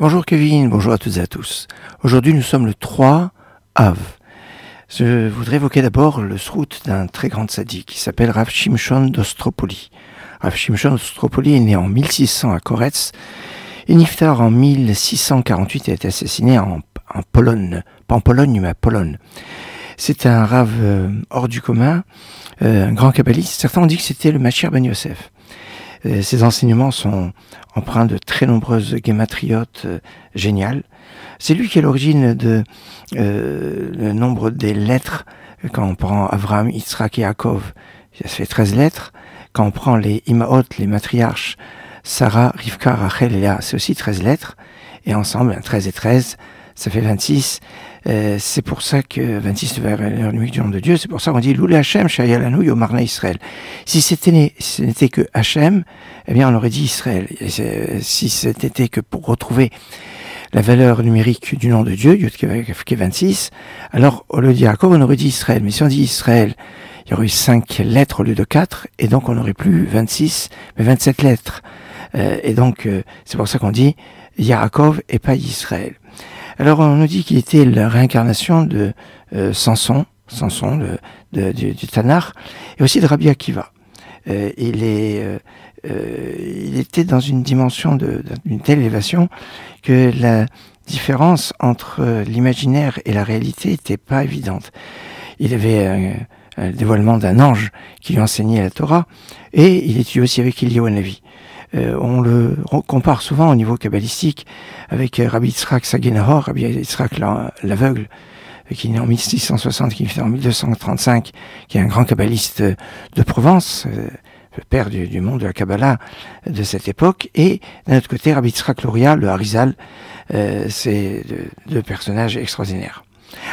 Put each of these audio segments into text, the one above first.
Bonjour Kevin, bonjour à toutes et à tous. Aujourd'hui nous sommes le 3 Av. Je voudrais évoquer d'abord le srout d'un très grand tzaddik qui s'appelle Rav Shimshon d'Ostropoli. Rav Shimshon d'Ostropoli est né en 1600 à Koretz et niftar en 1648 et a été assassiné en Pologne, pas en Pologne mais à Pologne. C'est un Rav hors du commun, un grand kabbaliste. Certains ont dit que c'était le Mashiach ben Yosef. Ses enseignements sont empreints de très nombreuses guématriotes géniales. C'est lui qui est l'origine de le nombre des lettres. Quand on prend Avraham, Yitzhak et Yaakov, ça fait 13 lettres. Quand on prend les Imaot, les matriarches, Sarah, Rivka, Rachel et Léa, c'est aussi 13 lettres. Et ensemble, 13 et 13, ça fait 26. C'est pour ça que 26 c'est vers l'heure numérique du nom de Dieu. C'est pour ça qu'on dit Loulé Hachem, Shayalanu, Yomarna Israël. Si ce n'était que Hachem, eh bien on aurait dit Israël. Et si c'était que pour retrouver la valeur numérique du nom de Dieu, Yud qui est 26, alors au lieu de Yaakov, on aurait dit Israël. Mais si on dit Israël, il y aurait eu 5 lettres au lieu de 4, et donc on n'aurait plus 26, mais 27 lettres. Et donc c'est pour ça qu'on dit Yaakov et pas Israël. Alors on nous dit qu'il était la réincarnation de Samson du Tanakh, et aussi de Rabbi Akiva. Il était dans une dimension d'une telle élévation que la différence entre l'imaginaire et la réalité n'était pas évidente. Il avait un dévoilement d'un ange qui lui enseignait la Torah, et il étudiait aussi avec Eliyahu Hanavi. On le compare souvent au niveau kabbalistique avec Rabbi Yitzhak Sagenahor, Rabbi Yitzhak l'aveugle, qui est né en 1660, qui est né en 1235, qui est un grand kabbaliste de Provence, le père du monde de la Kabbalah de cette époque. Et d'un autre côté, Rabbi Yitzhak Luria, le Harizal, c'est deux personnages extraordinaires.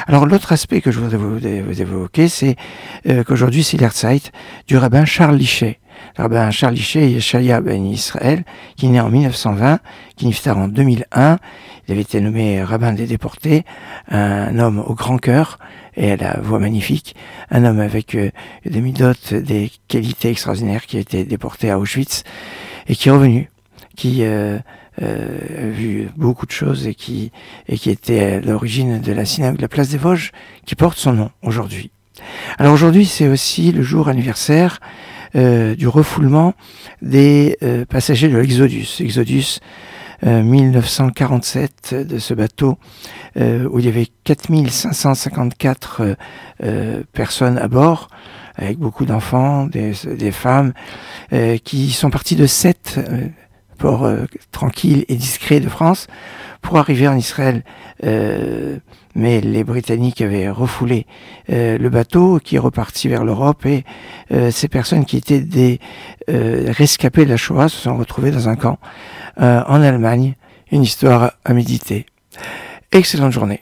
Alors l'autre aspect que je voudrais vous évoquer, c'est qu'aujourd'hui c'est l'Erzeit du rabbin Charles Lichet. Le rabbin Charles Lichet, Yeshaya ben Israël, qui est né en 1920, qui niftar en 2001. Il avait été nommé rabbin des déportés, un homme au grand cœur et à la voix magnifique, un homme avec des midotes, des qualités extraordinaires, qui a été déporté à Auschwitz et qui est revenu, qui a vu beaucoup de choses et qui était à l'origine de la synagogue de la place des Vosges, qui porte son nom aujourd'hui. Alors aujourd'hui, c'est aussi le jour anniversaire du refoulement des passagers de l'Exodus. Exodus 1947, de ce bateau où il y avait 4554 personnes à bord, avec beaucoup d'enfants, des femmes, qui sont partis de 7 ports tranquilles et discrets de France pour arriver en Israël. Mais les Britanniques avaient refoulé le bateau qui est reparti vers l'Europe, et ces personnes qui étaient des rescapés de la Shoah se sont retrouvées dans un camp en Allemagne. Une histoire à méditer. Excellente journée.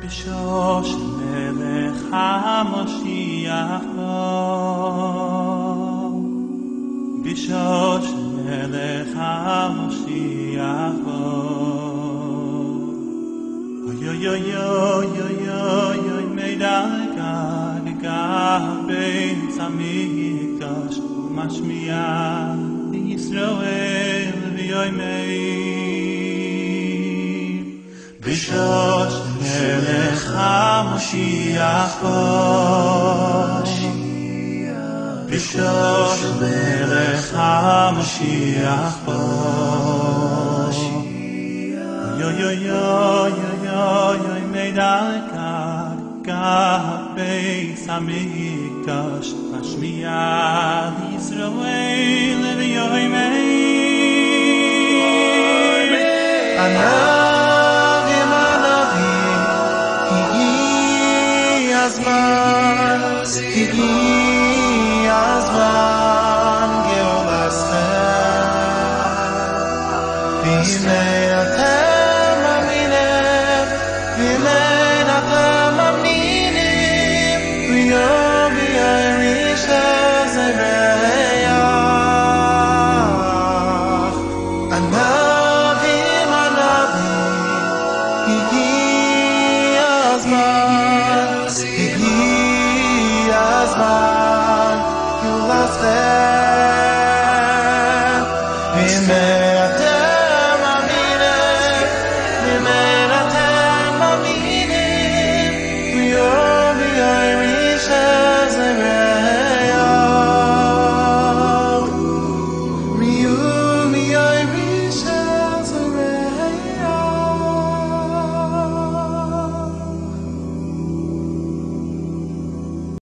בשוש מלך המשיח בוא, בשוש מלך המשיח בוא. אוי אוי אוי אוי אוי אוי אוי מדלגה לגבי המקדש ומשמיע לישראל ויוי מאיר. בשוש מלך המשיח בוא, בשוש מלך המשיח בוא. יוי יוי יוי יוי יוי מדלגה לגבי המקדש משמיע לישראל ויוי מאיר. הזמן, הגיע הזמן גאולתכם והנה אתם מאמינים והנה אתם מאמינים